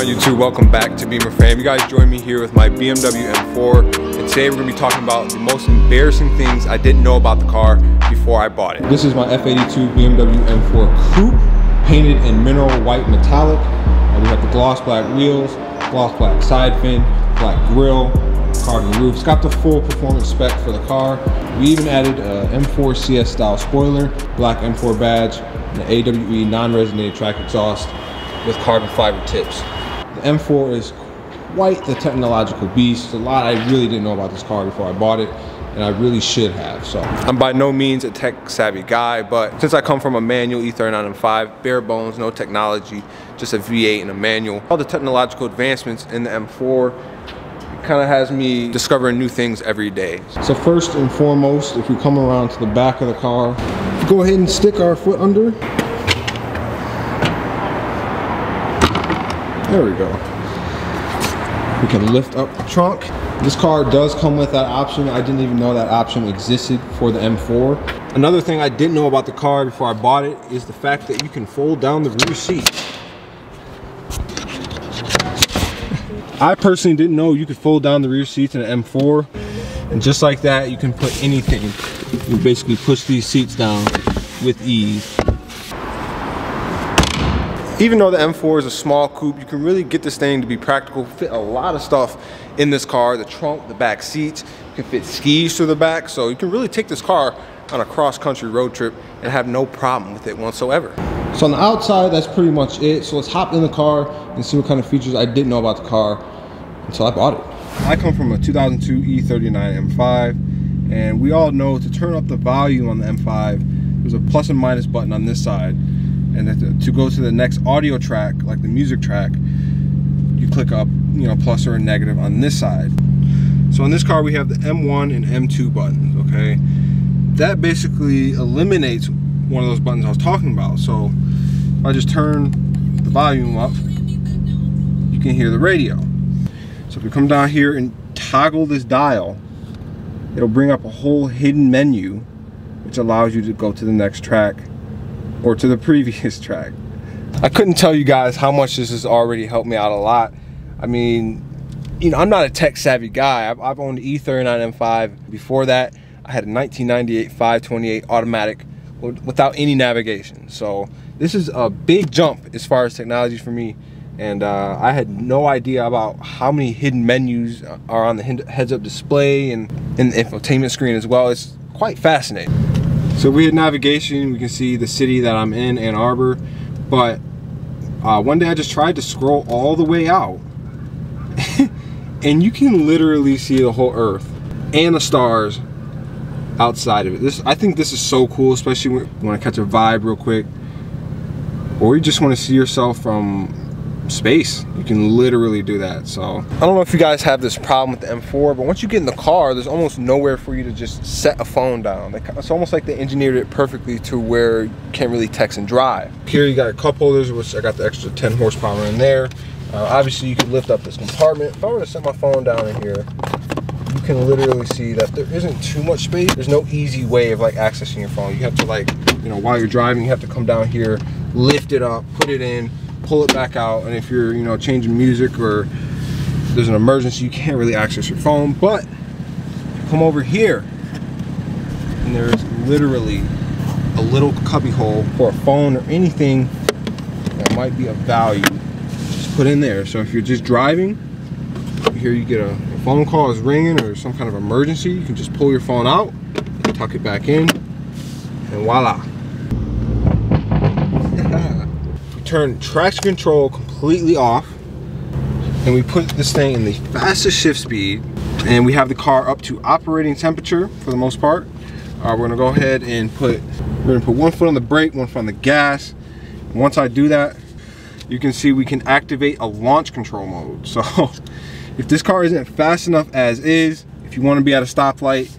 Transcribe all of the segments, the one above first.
on YouTube? Welcome back to Beemer Fam. You guys join me here with my BMW M4, and today we're going to be talking about the most embarrassing things I didn't know about the car before I bought it. This is my F82 BMW M4 Coupe, painted in mineral white metallic. We have the gloss black wheels, gloss black side fin, black grille, carbon roof. It's got the full performance spec for the car. We even added a M4 CS style spoiler, black M4 badge, and the AWE non-resonated track exhaust with carbon fiber tips. The M4 is quite the technological beast. A lot I really didn't know about this car before I bought it, and I really should have. So I'm by no means a tech savvy guy, but since I come from a manual E39 M5, bare bones, no technology, just a V8 and a manual, all the technological advancements in the M4 kind of has me discovering new things every day. So first and foremost, if we come around to the back of the car, go ahead and stick our foot under. There we go. We can lift up the trunk. This car does come with that option. I didn't even know that option existed for the M4. Another thing I didn't know about the car before I bought it is the fact that you can fold down the rear seat. I personally didn't know you could fold down the rear seats in an M4. And just like that, you can put anything. You basically push these seats down with ease. Even though the M4 is a small coupe, you can really get this thing to be practical, fit a lot of stuff in this car. The trunk, the back seats, you can fit skis through the back, so you can really take this car on a cross-country road trip and have no problem with it whatsoever. So on the outside, that's pretty much it. So let's hop in the car and see what kind of features I didn't know about the car until I bought it. I come from a 2002 E39 M5, and we all know to turn up the volume on the M5, there's a plus and minus button on this side. And to go to the next audio track, like the music track, you click up, plus or a negative on this side. So on this car, we have the M1 and M2 buttons, okay? That basically eliminates one of those buttons I was talking about. So if I just turn the volume up, you can hear the radio. So if you come down here and toggle this dial, it'll bring up a whole hidden menu, which allows you to go to the next track or to the previous track. I couldn't tell you guys how much this has already helped me out a lot. I mean, I'm not a tech savvy guy. I've owned the E39 M5. Before that, I had a 1998 528 automatic without any navigation. So this is a big jump as far as technology for me. And I had no idea about how many hidden menus are on the heads-up display and in the infotainment screen as well. It's quite fascinating. So we had navigation, we can see the city that I'm in, Ann Arbor, but one day I just tried to scroll all the way out and you can literally see the whole earth and the stars outside of it. I think this is so cool, especially when you want to catch a vibe real quick, or you just want to see yourself from space. You can literally do that. So I don't know if you guys have this problem with the M4, but once you get in the car, there's almost nowhere for you to just set a phone down. It's almost like they engineered it perfectly to where you can't really text and drive. Here you got cup holders, which I got the extra 10 horsepower in there. Obviously you could lift up this compartment. If I were to set my phone down in here, you can literally see that there isn't too much space. There's no easy way of like accessing your phone. You have to while you're driving, you have to come down here, lift it up, put it in, pull it back out, and if you're changing music or there's an emergency, you can't really access your phone. But come over here and there's literally a little cubby hole for a phone or anything that might be of value, just put in there. So if you're just driving, here you get a phone call is ringing or some kind of emergency, you can just pull your phone out, tuck it back in, and voila. Turn traction control completely off, and we put this thing in the fastest shift speed, and we have the car up to operating temperature for the most part. We're gonna go ahead and put one foot on the brake, one foot on the gas. And once I do that, you can see we can activate a launch control mode. So if this car isn't fast enough as is, if you want to be at a stoplight,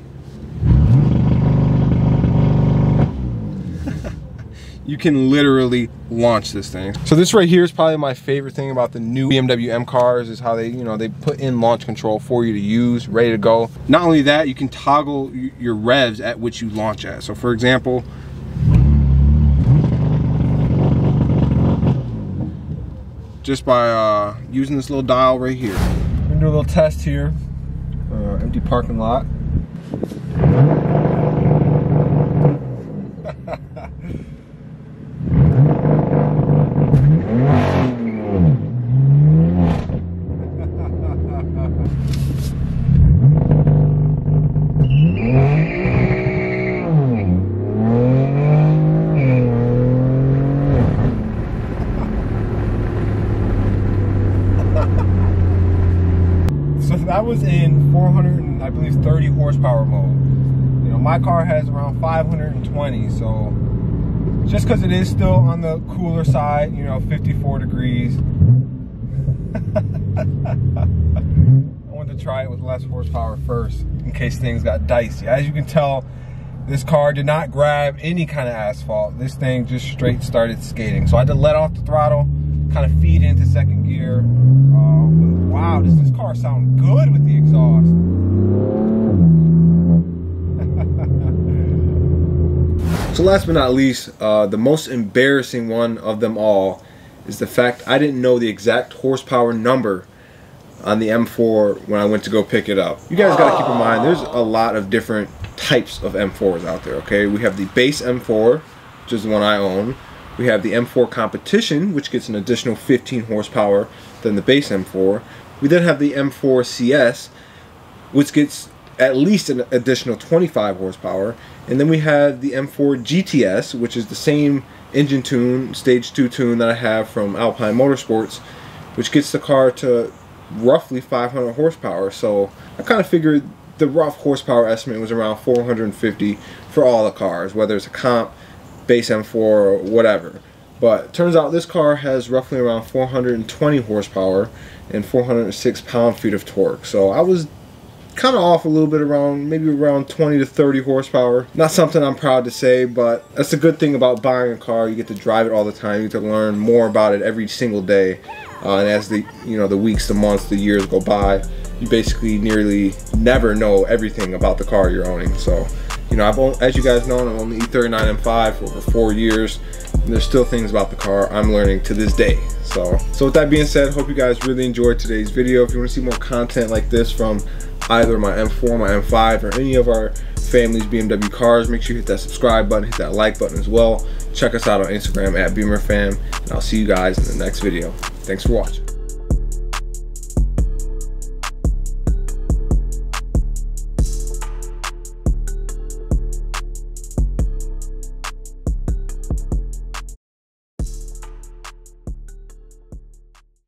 you can literally launch this thing. So this right here is probably my favorite thing about the new BMW M cars, is how they, they put in launch control for you to use, ready to go. Not only that, you can toggle your revs at which you launch at. So for example, just by using this little dial right here. We're gonna do a little test here. Empty parking lot. So that was in 430 horsepower mode. You know, my car has around 520, so just because it is still on the cooler side, you know, 54 degrees. I wanted to try it with less horsepower first in case things got dicey. As you can tell, this car did not grab any kind of asphalt. This thing just straight started skating. So I had to let off the throttle, kind of feed into second gear. Wow, does this car sound good with the exhaust? So last but not least, the most embarrassing one of them all is the fact I didn't know the exact horsepower number on the M4 when I went to go pick it up. You guys gotta keep in mind, there's a lot of different types of M4s out there, okay? We have the base M4, which is the one I own. We have the M4 Competition, which gets an additional 15 horsepower than the base M4. We then have the M4 CS, which gets at least an additional 25 horsepower. And then we have the M4 GTS, which is the same engine tune, stage 2 tune that I have from Alpine Motorsports, which gets the car to roughly 500 horsepower. So I kind of figured the rough horsepower estimate was around 450 for all the cars, whether it's a comp, base M4, or whatever. But it turns out this car has roughly around 420 horsepower and 406 pound-feet of torque. So I was kind of off a little bit, around maybe around 20 to 30 horsepower. Not something I'm proud to say, but that's the good thing about buying a car. You get to drive it all the time. You get to learn more about it every single day. And as the the weeks, the months, the years go by, you basically nearly never know everything about the car you're owning. So, as you guys know, I'm on the E39 M5 for over 4 years. And there's still things about the car I'm learning to this day. So with that being said, hope you guys really enjoyed today's video. If you want to see more content like this from either my M4, my M5, or any of our family's BMW cars, make sure you hit that subscribe button, hit that like button as well. Check us out on Instagram at Beemer Fam, and I'll see you guys in the next video. Thanks for watching.